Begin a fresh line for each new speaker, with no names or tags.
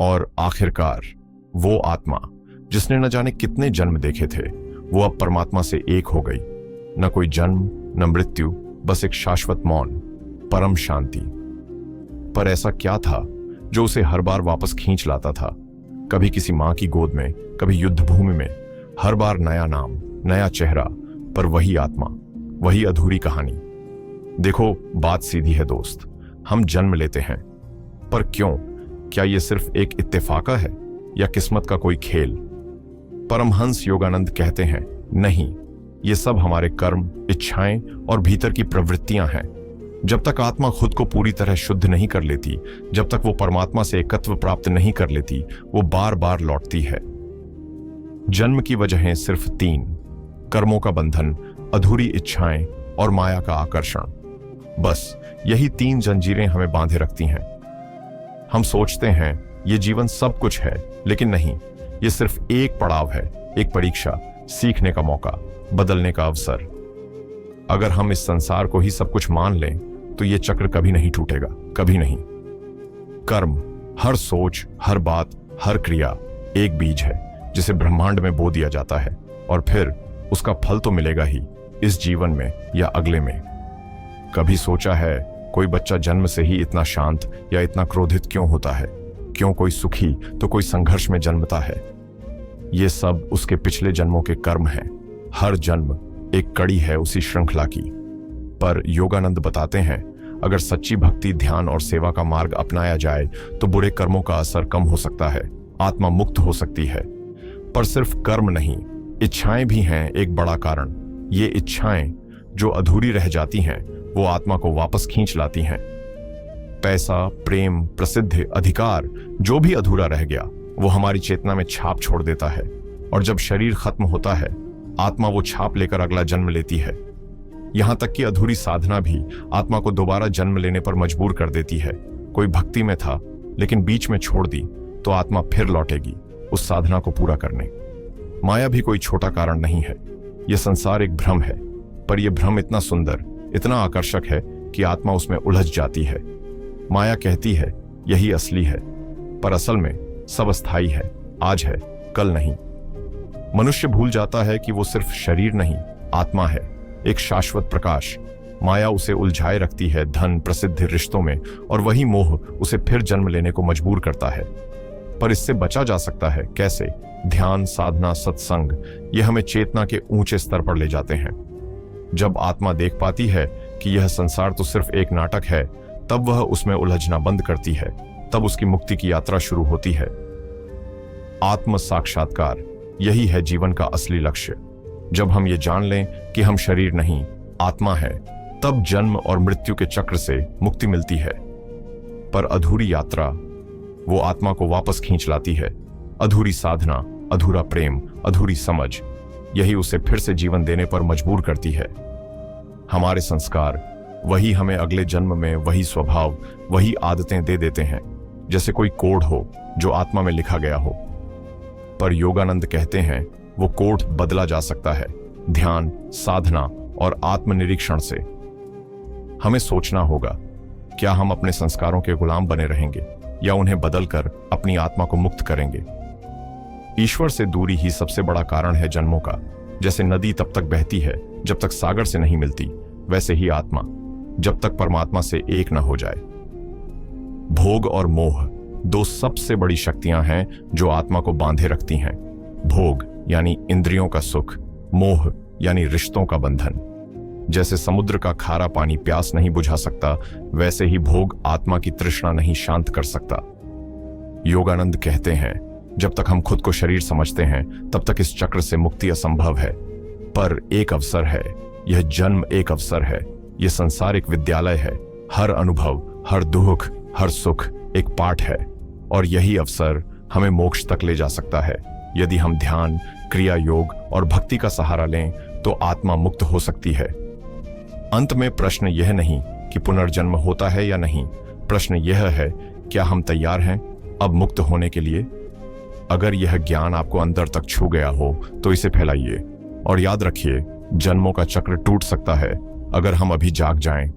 और आखिरकार वो आत्मा जिसने न जाने कितने जन्म देखे थे, वो अब परमात्मा से एक हो गई। न कोई जन्म, न मृत्यु, बस एक शाश्वत मौन, परम शांति। पर ऐसा क्या था जो उसे हर बार वापस खींच लाता था? कभी किसी मां की गोद में, कभी युद्ध भूमि में, हर बार नया नाम, नया चेहरा, पर वही आत्मा, वही अधूरी कहानी। देखो, बात सीधी है दोस्त, हम जन्म लेते हैं, पर क्यों? क्या यह सिर्फ एक इत्तेफाका है या किस्मत का कोई खेल? परमहंस योगानंद कहते हैं, नहीं, ये सब हमारे कर्म, इच्छाएं और भीतर की प्रवृत्तियां हैं। जब तक आत्मा खुद को पूरी तरह शुद्ध नहीं कर लेती, जब तक वो परमात्मा से एकत्व प्राप्त नहीं कर लेती, वो बार बार लौटती है। जन्म की वजहें सिर्फ 3: कर्मों का बंधन, अधूरी इच्छाएं और माया का आकर्षण। बस यही 3 जंजीरें हमें बांधे रखती हैं। हम सोचते हैं ये जीवन सब कुछ है, लेकिन नहीं, ये सिर्फ एक पड़ाव है, एक परीक्षा, सीखने का मौका, बदलने का अवसर। अगर हम इस संसार को ही सब कुछ मान लें तो ये चक्र कभी नहीं टूटेगा, कभी नहीं। कर्म, हर सोच, हर बात, हर क्रिया एक बीज है जिसे ब्रह्मांड में बो दिया जाता है, और फिर उसका फल तो मिलेगा ही, इस जीवन में या अगले में। कभी सोचा है कोई बच्चा जन्म से ही इतना शांत या इतना क्रोधित क्यों होता है? क्यों कोई सुखी तो कोई संघर्ष में जन्मता है? ये सब उसके पिछले जन्मों के कर्म हैं। हर जन्म एक कड़ी है उसी श्रृंखला की। पर योगानंद बताते हैं, अगर सच्ची भक्ति, ध्यान और सेवा का मार्ग अपनाया जाए तो बुरे कर्मों का असर कम हो सकता है, आत्मा मुक्त हो सकती है। पर सिर्फ कर्म नहीं, इच्छाएं भी हैं एक बड़ा कारण। ये इच्छाएं जो अधूरी रह जाती हैं, वो आत्मा को वापस खींच लाती हैं। पैसा, प्रेम, प्रसिद्धि, अधिकार, जो भी अधूरा रह गया वो हमारी चेतना में छाप छोड़ देता है, और जब शरीर खत्म होता है, आत्मा वो छाप लेकर अगला जन्म लेती है। यहां तक कि अधूरी साधना भी आत्मा को दोबारा जन्म लेने पर मजबूर कर देती है। कोई भक्ति में था लेकिन बीच में छोड़ दी तो आत्मा फिर लौटेगी उस साधना को पूरा करने। माया भी कोई छोटा कारण नहीं है। यह संसार एक भ्रम है, पर यह भ्रम इतना सुंदर, इतना आकर्षक है कि आत्मा उसमें उलझ जाती है। माया कहती है यही असली है, पर असल में सब अस्थायी है, आज है, कल नहीं। मनुष्य भूल जाता है कि वो सिर्फ शरीर नहीं, आत्मा है, एक शाश्वत प्रकाश। माया उसे उलझाए रखती है धन, प्रसिद्धि, रिश्तों में, और वही मोह उसे फिर जन्म लेने को मजबूर करता है। पर इससे बचा जा सकता है कैसे? ध्यान, साधना, सत्संग, ये हमें चेतना के ऊंचे स्तर पर ले जाते हैं। जब आत्मा देख पाती है कि यह संसार तो सिर्फ एक नाटक है, तब वह उसमें उलझना बंद करती है। तब उसकी मुक्ति की यात्रा शुरू होती है। आत्म साक्षात्कार, यही है जीवन का असली लक्ष्य। जब हम ये जान लें कि हम शरीर नहीं, आत्मा है, तब जन्म और मृत्यु के चक्र से मुक्ति मिलती है। पर अधूरी यात्रा वो आत्मा को वापस खींच लाती है। अधूरी साधना, अधूरा प्रेम, अधूरी समझ, यही उसे फिर से जीवन देने पर मजबूर करती है। हमारे संस्कार वही हमें अगले जन्म में वही स्वभाव, वही आदतें दे देते हैं, जैसे कोई कोड हो जो आत्मा में लिखा गया हो। पर योगानंद कहते हैं वो कोड बदला जा सकता है, ध्यान, साधना और आत्मनिरीक्षण से। हमें सोचना होगा, क्या हम अपने संस्कारों के गुलाम बने रहेंगे या उन्हें बदलकर अपनी आत्मा को मुक्त करेंगे? ईश्वर से दूरी ही सबसे बड़ा कारण है जन्मों का। जैसे नदी तब तक बहती है जब तक सागर से नहीं मिलती, वैसे ही आत्मा जब तक परमात्मा से एक न हो जाए। भोग और मोह दो सबसे बड़ी शक्तियां हैं जो आत्मा को बांधे रखती हैं। भोग यानी इंद्रियों का सुख, मोह यानी रिश्तों का बंधन। जैसे समुद्र का खारा पानी प्यास नहीं बुझा सकता, वैसे ही भोग आत्मा की तृष्णा नहीं शांत कर सकता। योगानंद कहते हैं, जब तक हम खुद को शरीर समझते हैं तब तक इस चक्र से मुक्ति असंभव है। पर एक अवसर है, यह जन्म एक अवसर है, यह संसार एक विद्यालय है। हर अनुभव, हर दुख, हर सुख एक पाठ है, और यही अवसर हमें मोक्ष तक ले जा सकता है। यदि हम ध्यान, क्रिया योग और भक्ति का सहारा लें तो आत्मा मुक्त हो सकती है। अंत में प्रश्न यह नहीं कि पुनर्जन्म होता है या नहीं, प्रश्न यह है, क्या हम तैयार हैं अब मुक्त होने के लिए? अगर यह ज्ञान आपको अंदर तक छू गया हो तो इसे फैलाइए, और याद रखिए, जन्मों का चक्र टूट सकता है अगर हम अभी जाग जाएं